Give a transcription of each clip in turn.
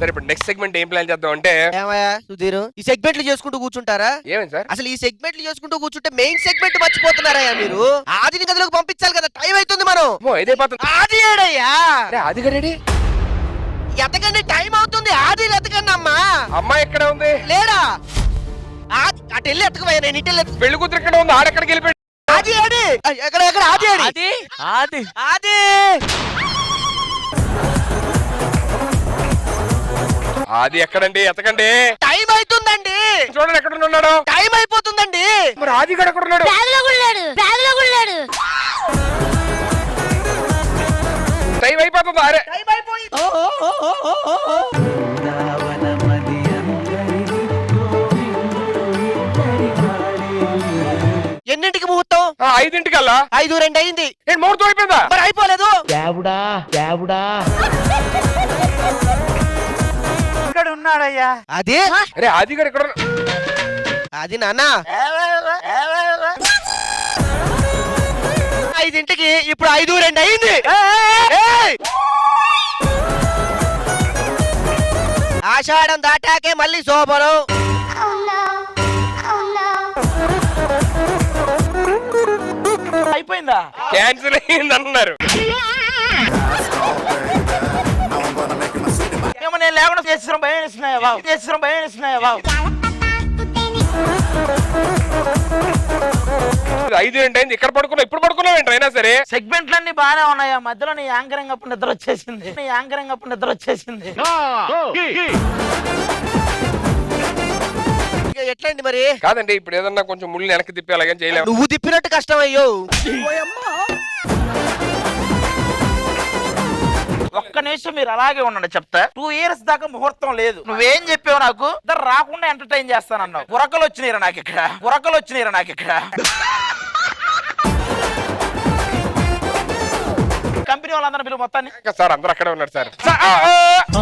సరే ఇప్పుడు next segment ఏం ప్లాన్ చేద్దాం అంటే ఏమయ్యా సుధీర్, ఈ సెగ్మెంట్లు చేసుకుంటూ కూర్చుంటారా? ఏమైంది సార్? అసలు ఈ సెగ్మెంట్లు చేసుకుంటూ కూర్చుంటే మెయిన్ సెగ్మెంట్ మర్చిపోతున్నారయ్యా మీరు. ఆదిని గదిలోకి పంపించాలి కదా, టైం అవుతుంది. మనం ఇదైపోతుంది. ఆది ఏడయ్యా? అది గడి ఎతకండి, టైం అవుతుంది. ఆది ఎతకండి. అమ్మాయి ఎక్కడ ఉంది? లేడా? అటు వెళ్ళి ఎత్తకపోయా, నేను ఇటు వెళ్ళి పెళ్లి కూతురు ఇక్కడ ఉంది, ఆడెక్కడికి వెళ్ళిపోయాడు? ఆది ఏడి? ఎక్కడ ఎక్కడ ఆది ఏడి? ఆది ఆది అది ఎక్కడండి? ఎతకండి, టైం అవుతుందండి. చూడండి ఎక్కడ ఉన్నాడు. టైం అయిపోతుందండి. మరి ఆది గడ ఎక్కడ ఉన్నాడు? టైం అయిపోతుంది. అరే ఎన్నింటికి ముహూర్తం? 5:00కల్లా. 5:02 అయింది. నేను ముహూర్తం అయిపోయిందా? మరి అయిపోలేదు. ఇక్కడ ఉన్నాడయ్యా. అదే అరే ఆది గడ ఎక్కడ? అది నాన్న 5:00కి, ఇప్పుడు 5:02 అయింది. ఆషాఢం దాటాకే మళ్ళీ శోభనం. అయిపోయిందా? క్యాన్సిల్ అయింది అన్నారు. ఏమో నేను లేకుండా చేసిన భయం ఇస్తున్నాయా బాబు, చేసిన భయం ఇస్తున్నాయా బాబు. 5:02 అయింది. ఇక్కడ పడుకున్నావు, ఇప్పుడు పడుకున్నావు అయినా సరే. సెగ్మెంట్లన్నీ బాగానే ఉన్నాయా, మధ్యలో నీ యాంకరింగ్ అప్పుడు నిద్ర వచ్చేసింది. నీ యాంకరింగ్ అప్పుడు నిద్ర వచ్చేసింది. ఎట్లండి మరి? కాదండి, ఇప్పుడు ఏదన్నా కొంచెం ముళ్ళు వెనక్కి తిప్పి అలాగని చేయలేము. నువ్వు తిప్పినట్టు కష్టం అయ్యో. ఒక్క నిమిషం మీరు అలాగే ఉండండి, చెప్తా. 2 years దాకా ముహూర్తం లేదు. నువ్వేం చెప్పావు నాకు? ఇద్దరు రాకుండా ఎంటర్టైన్ చేస్తానన్నావు. గురకలు వచ్చినాయిరా నాకు ఇక్కడ, గురకలు వచ్చినాయిరా నాకు ఇక్కడ. కంపెనీ వాళ్ళందరూ పిలువు మొత్తాన్ని. సార్ అందరూ అక్కడే ఉన్నారు సార్.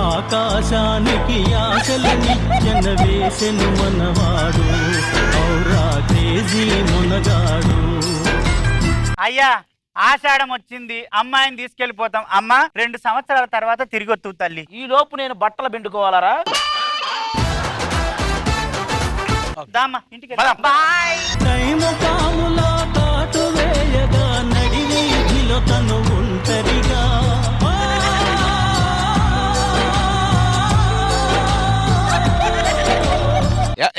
ఆకాశానికి ఆశలని వేసెను మనవాడు, ఔరా క్రేజీ మునగాడు. అయ్యా ఆషాఢం వచ్చింది, అమ్మాయిని తీసుకెళ్లిపోతాం. అమ్మ 2 సంవత్సరాల తర్వాత తిరిగి వస్తూ తల్లి. ఈ లోపు నేను బట్టలు పిండుకోవాలరా? దామ్మా ఇంటికి. టైము పాములా తాటు వేయగా నడివీధిలో తను ఒంటరిగా.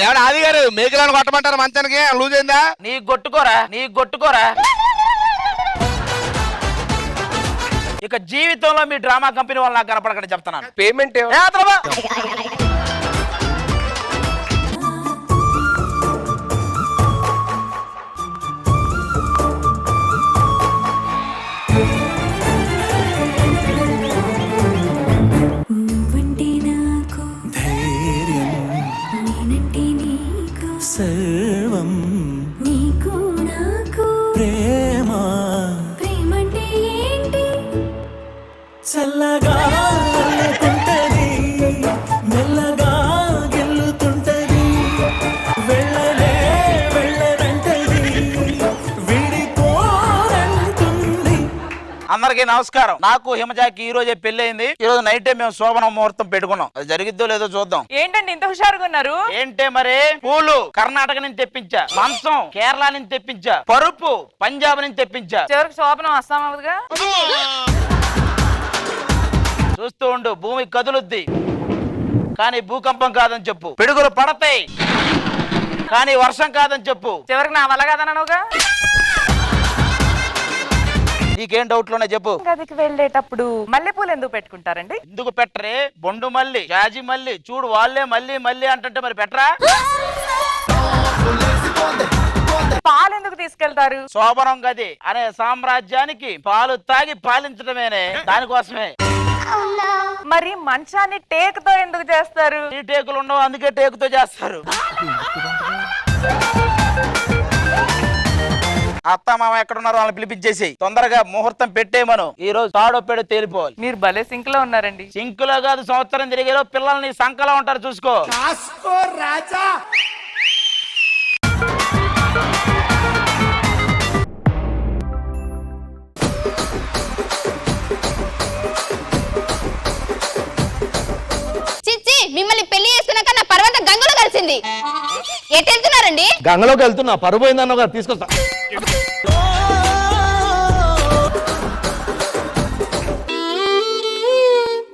ఎవడ ఆది గారు మేకలను కొట్టమంటారు మంచానికి? లూజ్ అయిందా? నీ గొట్టుకోరా, నీ గొట్టుకోరా. ఇక జీవితంలో మీ డ్రామా కంపెనీ వాళ్ళు నాకు కనపడకండి చెప్తున్నాను. పేమెంట్ సర్వం నీకు నాకు ప్రేమ, ప్రేమంటే ఏంటి? చల్లగా అల్లుకుంటది, మెల్లగా గెల్లుతుంటది, వెళ్ళలే వెళ్ళదంటది, విడిపోరంటుంది. అందరికీ నమస్కారం. నాకు హిమజాకి ఈ రోజే పెళ్ళయింది. ఈ రోజు నైట్ మేము శోభన ముహూర్తం పెట్టుకున్నాం. అది జరిగిద్దో లేదో చూద్దాం. ఏంటండి ఇంత హుషారుగా ఉన్నారు? ఏంటే మరి, పూలు కర్ణాటక నుంచి తెప్పించా, మంచం కేరళ నుంచి తెప్పించా, పరుపు పంజాబ్ నుంచి తెప్పించా. చివరికి శోభనం వస్తాం అవుతుగా. చూస్తూ ఉండు, భూమి కదులుద్ది కానీ భూకంపం కాదని చెప్పు. పిడుగులు పడతాయి కానీ వర్షం కాదని చెప్పు. చివరికి నా వల్ల కాదనగా. నీకేం డౌట్లోనే చెప్పు. గదికి వెళ్ళేటప్పుడు మల్లెపూలు ఎందుకు పెట్టుకుంటారండి? ఎందుకు పెట్టరే? బొండు మల్లి, జాజి మల్లి, చూడు వాళ్ళే మల్లి మల్లి అంటుంటే మరి పెట్టరా? పాలు ఎందుకు తీసుకెళ్తారు? శోభనం గది అనే సామ్రాజ్యానికి పాలు తాగి పాలించడమేనే, దానికోసమే. మరి మంచాన్ని టేకుతో ఎందుకు చేస్తారు? ఈ టేకులు ఉండవు, అందుకే టేకుతో చేస్తారు. అత్త మామ ఎక్కడున్నారో వాళ్ళని పిలిపించేసి తొందరగా ముహూర్తం పెట్టేయమను. ఈ రోజు తాడో పేడో తేలిపోవాలి. మీరు భలే సింక్ లో ఉన్నారండి. సింక్ లో కాదు, సంవత్సరం తిరిగేలో పిల్లల్ని సంకలో ఉంటారు, చూసుకో. రాజా ఎటు వెళ్తున్నారండి? గంగలోకి వెళ్తున్నా, పరువు పోయిందన్న కదా, తీసుకొస్తా.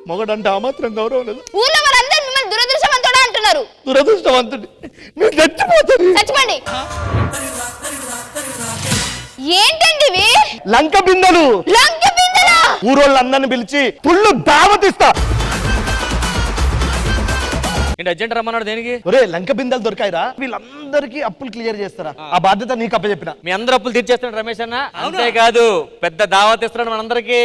మొగడంటే ఆ మాత్రం గౌరవం లేదు. ఊళ్ళో వారందరూ మిమ్మల్ని దురదృష్టవంతుడా అంటున్నారు. దురదృష్టవంతుడి, మీరు చచ్చిపోతారు. చచ్చిపోండి. ఏంటండి ఇవి? లంక బిందెలు. లంక బిందెలా? ఊరోళ్ళందరిని పిలిచి పుల్లు దావతిస్తా. ఏంటి అర్జెంట్ రమ్మన్నాడు దేనికి? ఒరే లంక బిందెలు దొరికాయిరా, వీళ్ళందరికీ అప్పులు క్లియర్ చేస్తారా? ఆ బాధ్యత నీకు అప్పచెప్పిన. మీ అందరు అప్పులు తీర్చేస్తున్నాడు రమేష్ అన్న. అంతేకాదు పెద్ద దావత్ ఇస్తున్నాడు మనందరికి.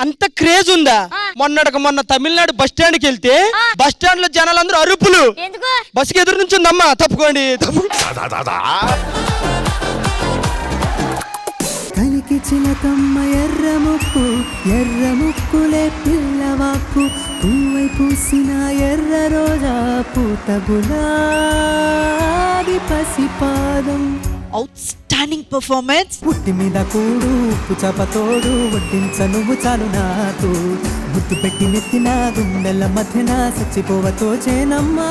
అంత క్రేజ్ ఉందా? మొన్న తమిళనాడు బస్ స్టాండ్ కి వెళ్తే బస్ స్టాండ్ లో జనాలందరూ అరుపులు. బస్సుకి ఎదురు నుంచి ఉందమ్మా, తప్పుకోండి. కలికి చిలకమ్మ ఎర్ర ముక్కులే పిల్లవాకు పువ్వై పూసిన ఎర్ర రోజా పూత గులాబీ పసిపాదం. Outstanding performance. పుట్టి మీద కూడు ఉప్పు చపతోడు వడ్డించ నువ్వు చాలు నాకు ముద్దు పెట్టి నెత్తిన గుండెల మధ్యన చచ్చిపోవతో చేనమ్మా.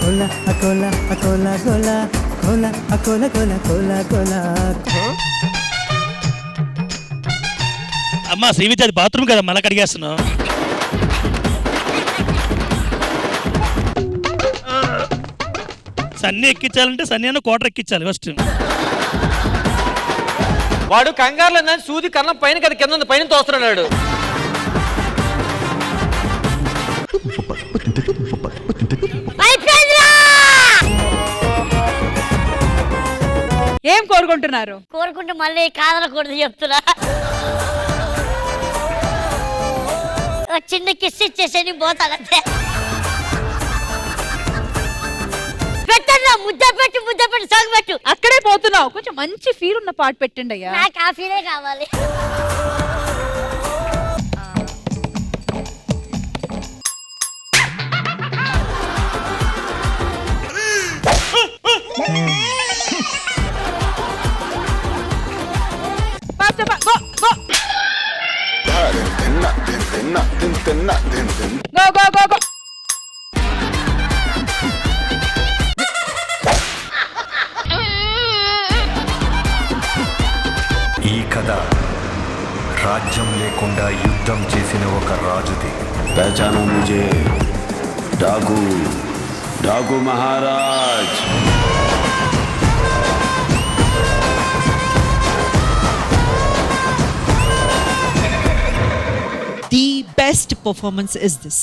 కోలా అకోలా అకోలా గోలా కోలా అకోలా గోలా కోలా కోలా. అమ్మా శ్రీవిద్య, అది బాత్రూమ్ కదా, మళ్ళీ కడిగేస్తున్నావు. సన్నీ ఎక్కించాలంటే సన్నీ అన్న కోటర్ ఎక్కించాలి ఫస్ట్. వాడు కంగారులో సూది కన్నం పైన కదా కింద ఉంది, పైన తోస్తున్నాడు. ఏం కోరుకుంటున్నారు? కోరుకుంటే మళ్ళీ కాదనకూడదు చెప్తున్నా. ఒక చిన్న కిస్ ఇచ్చేసి పోతానంతే. పెట్టన్నా, ముద్ద పెట్టి సాగు పెట్టు. అక్కడే పోతున్నావు, కొంచెం మంచి ఫీల్ ఉన్న పాట పెట్టండి అయ్యా. నాకు ఆ ఫీలే కావాలి. ఈ కథ రాజ్యం లేకుండా యుద్ధం చేసిన ఒక రాజుది. పహచానో ముझे, డాగు డాగు Maharaj. The best performance is this.